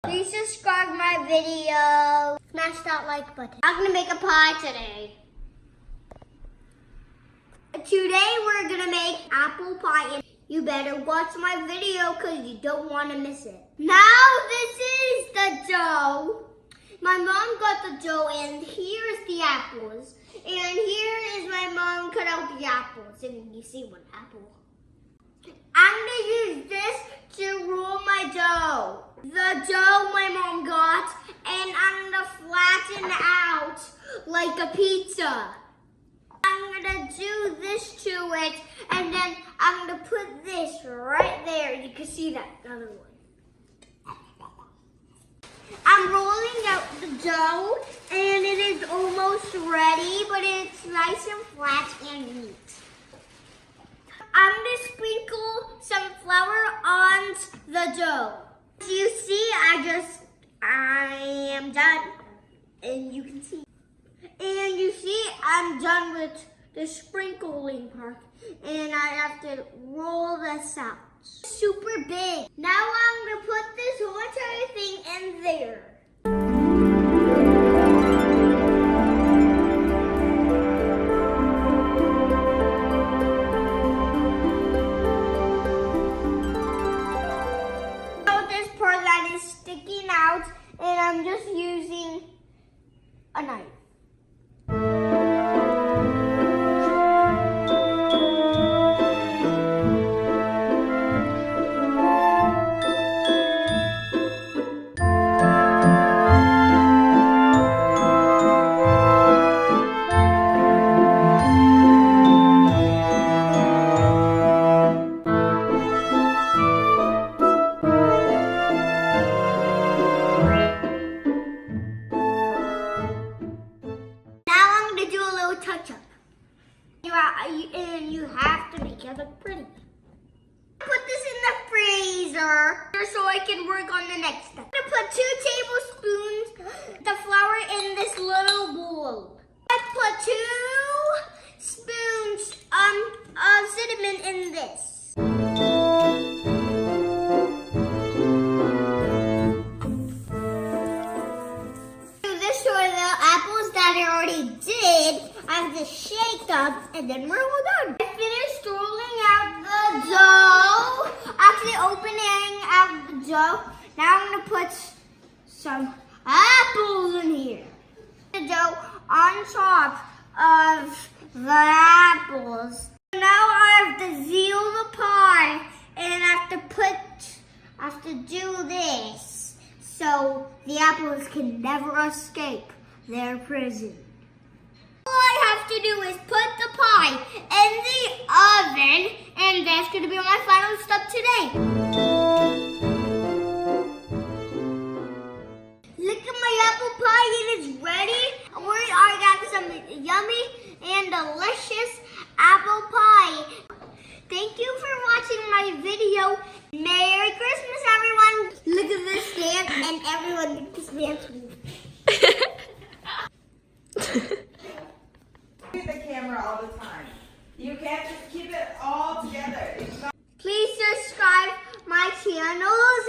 Please subscribe my video. Smash that like button. I'm gonna make a pie today. Today we're gonna make apple pie and you better watch my video because you don't want to miss it. Now this is the dough. My mom got the dough and here's the apples. And here is my mom cut out the apples. And you see one apple. I'm gonna use this to roll my dough. The dough my mom got, and I'm gonna flatten out like a pizza. I'm gonna do this to it, and then I'm gonna put this right there. You can see that other one. I'm rolling out the dough, and it is almost ready, but it's nice and flat and neat. I'm gonna sprinkle some flour on the dough. As you see, I am done, and you can see. And you see, I'm done with the sprinkling part, and I have to roll this out. Super big. Now I'm gonna put this whole entire thing in there. That is sticking out, and I'm just using a knife. Touch up. And you have to make it look pretty. Put this in the freezer so I can work on the next step. I'm gonna put 2 tablespoons the flour in this little bowl. Let's put 2 spoons of cinnamon in this. I already did. I have to shake them and then we're all done. I finished rolling out the dough. Actually opening out the dough. Now I'm gonna put some apples in here. The dough on top of the apples. Now I have to seal the pie and I have to do this so the apples can never escape their prison. All I have to do is put the pie in the oven, and that's going to be my final step today. Look at my apple pie, it is ready. I got some yummy and delicious apple pie. Thank you for watching my video. Merry Christmas, everyone. Look at this dance, and everyone did this dance with me. Keep the camera all the time. You can't just keep it all together. Please subscribe my channels.